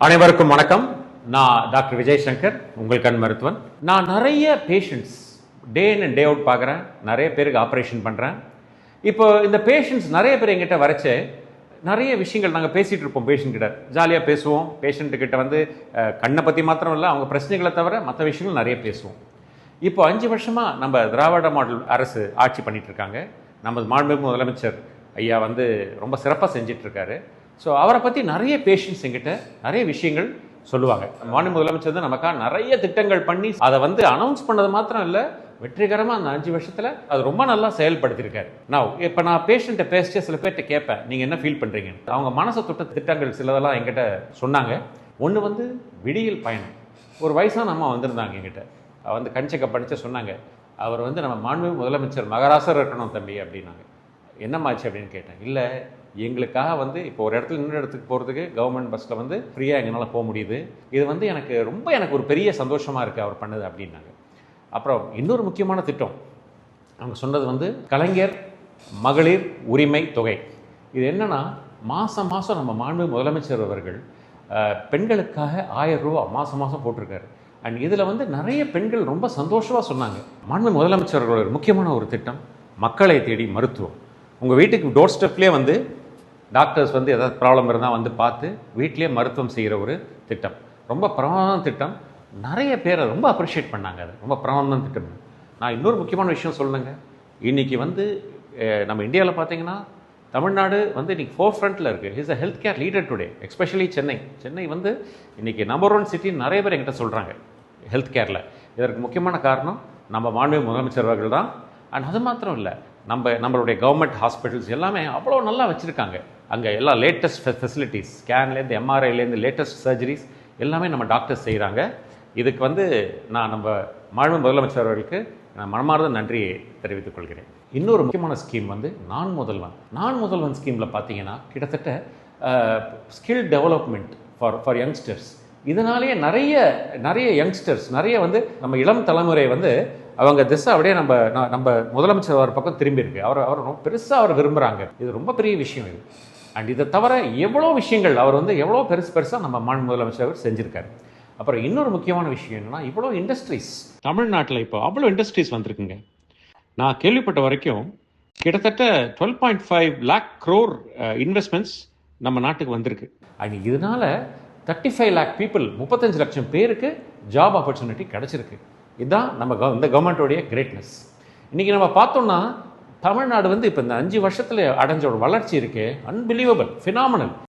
அனைவருக்கும் வணக்கம். நான் டாக்டர் விஜய் சங்கர், உங்கள் கண் மருத்துவன். நான் நிறைய patients day in and day out பார்க்குறேன். நிறைய பேருக்கு ஆப்ரேஷன் பண்ணுறேன். இப்போ இந்த பேஷண்ட்ஸ் நிறைய பேர் எங்கிட்ட வரைச்சு நிறைய விஷயங்கள் நாங்கள் பேசிகிட்டு இருப்போம். பேஷண்ட் கிட்ட ஜாலியாக பேசுவோம். பேஷண்ட்டுக்கிட்ட வந்து கண்ணை பற்றி மாத்திரம் இல்லை, அவங்க பிரச்சனைகளை தவிர மற்ற விஷயங்கள் நிறைய பேசுவோம். இப்போ 5 வருஷமாக நம்ம திராவிட மாடல் அரசு ஆட்சி பண்ணிகிட்டு இருக்காங்க. நம்ம மாண்புமிகு முதலமைச்சர் ஐயா வந்து ரொம்ப சிறப்பாக செஞ்சிட்ருக்காரு. ஸோ அவரை பற்றி நிறைய பேஷண்ட்ஸ் எங்கிட்ட நிறைய விஷயங்கள் சொல்லுவாங்க. மாண்புமிகு முதலமைச்சர் தான் நமக்காக நிறைய திட்டங்கள் பண்ணி அதை வந்து அனௌன்ஸ் பண்ணது மாத்திரம் இல்லை, வெற்றிகரமாக அந்த 5 வருஷத்தில் அது ரொம்ப நல்லா செயல்படுத்தியிருக்காரு. இப்போ நான் பேஷண்ட்டை பேசிட்டு சில பேர்கிட்ட கேட்பேன், நீங்கள் என்ன ஃபீல் பண்ணுறீங்க? அவங்க மனசை தொட்ட திட்டங்கள் சிலதெல்லாம் எங்கிட்ட சொன்னாங்க. ஒன்று வந்து விடியல் பயணம். ஒரு வயசான அம்மா வந்திருந்தாங்க எங்கிட்ட, வந்து கண் செக்கப் படித்து சொன்னாங்க, அவர் வந்து நம்ம மாண்புமிகு முதலமைச்சர் மகராசர் இருக்கணும் தம்பி அப்படின்னாங்க. என்னம்மாச்சு அப்படின்னு கேட்டேன். இல்லை, எங்களுக்காக வந்து இப்போ ஒரு இடத்துல இன்னொரு இடத்துக்கு போகிறதுக்கு கவர்மெண்ட் பஸ்ஸில் வந்து ஃப்ரீயாக எங்களால் போக முடியுது. இது வந்து எனக்கு ஒரு பெரிய சந்தோஷமாக இருக்குது அவர் பண்ணது அப்படின்னாங்க. அப்புறம் இன்னொரு முக்கியமான திட்டம் அவங்க சொன்னது வந்து கலைஞர் மகளிர் உரிமை தொகை. இது என்னென்னா, மாதம் மாதம் நம்ம மாண்புமிகு முதலமைச்சர் அவர்கள் பெண்களுக்காக 1000 ரூபா மாதம் போட்டிருக்காரு. அண்ட் இதில் வந்து நிறைய பெண்கள் ரொம்ப சந்தோஷமாக சொன்னாங்க. மாண்புமிகு முதலமைச்சர்கள் ஒரு முக்கியமான ஒரு திட்டம், மக்களை தேடி மருத்துவம். உங்கள் வீட்டுக்கு டோர் ஸ்டெப்லேயே வந்து டாக்டர்ஸ் வந்து எதாவது ப்ராப்ளம் இருந்தால் வந்து பார்த்து வீட்டிலே மருத்துவம் செய்கிற ஒரு திட்டம். ரொம்ப பிரமாதமான திட்டம். நிறைய பேரை ரொம்ப அப்ரிஷியேட் பண்ணாங்க. அது ரொம்ப பிரமாதமான திட்டம். நான் இன்னொரு முக்கியமான விஷயம் சொல்லுங்க. இன்றைக்கி வந்து நம்ம இந்தியாவில் பார்த்தீங்கன்னா தமிழ்நாடு வந்து இன்றைக்கி ஃபோர் ஃப்ரண்ட்டில் இருக்குது. Is a health care leader today, especially Chennai வந்து இன்றைக்கி நம்பர் 1 சிட்டின்னு நிறைய பேர் என்கிட்ட சொல்கிறாங்க ஹெல்த் கேரில். இதற்கு முக்கியமான காரணம் நம்ம மாண்புமிகு முதலமைச்சர் அவர்கள் தான். அண்ட் அது மாத்திரம் இல்லை, நம்மளுடைய கவர்மெண்ட் ஹாஸ்பிட்டல்ஸ் எல்லாமே அவ்வளோ நல்லா வச்சுருக்காங்க. அங்கே எல்லாம் லேட்டஸ்ட் ஃபெசிலிட்டிஸ், ஸ்கேன்லேருந்து எம்ஆர்ஐலேருந்து லேட்டஸ்ட் சர்ஜரிஸ் எல்லாமே நம்ம டாக்டர்ஸ் செய்கிறாங்க. இதுக்கு வந்து நான் நம்ம மாண்புமிகு முதலமைச்சர் அவர்களுக்கு நான் மனமார்ந்த நன்றியை தெரிவித்துக் கொள்கிறேன். இன்னொரு முக்கியமான ஸ்கீம் வந்து நான் முதல்வன் ஸ்கீமில் பார்த்தீங்கன்னா கிட்டத்தட்ட ஸ்கில் டெவலப்மெண்ட் ஃபார் யங்ஸ்டர்ஸ். இதனாலேயே நிறைய யங்ஸ்டர்ஸ் நிறைய வந்து நம்ம இளம் தலைமுறை வந்து அவங்க திசை அப்படியே நம்ம முதலமைச்சர் அவர் பக்கம் திரும்பி இருக்கு. அவர் ரொம்ப பெருசாக அவர் விரும்புகிறாங்க. இது ரொம்ப பெரிய விஷயம் இது. அண்ட் இதை தவிர எவ்வளோ விஷயங்கள் அவர் வந்து எவ்வளோ பெருசாக நம்ம மாண்புமிகு முதலமைச்சர் அவர் செஞ்சுருக்காரு. அப்புறம் இன்னொரு முக்கியமான விஷயம் என்னென்னா, இவ்வளோ இண்டஸ்ட்ரீஸ் தமிழ்நாட்டில் இப்போ அவ்வளோ இண்டஸ்ட்ரீஸ் வந்திருக்குங்க. நான் கேள்விப்பட்ட வரைக்கும் கிட்டத்தட்ட 12.5 lakh crore இன்வெஸ்ட்மெண்ட்ஸ் நம்ம நாட்டுக்கு வந்திருக்கு. அண்ட் இதனால 35 lakh people 35 லட்சம் பேருக்கு ஜாப் ஆப்பர்ச்சுனிட்டி கிடச்சிருக்கு. இதுதான் இந்த கவர்மெண்ட்டோடைய கிரேட்னஸ். இன்றைக்கி நம்ம பார்த்தோம்னா தமிழ்நாடு வந்து இப்போ இந்த 5 வருஷத்தில் அடைஞ்ச ஒரு வளர்ச்சி இருக்குது, அன்பிலீவபிள், ஃபினாமினல்.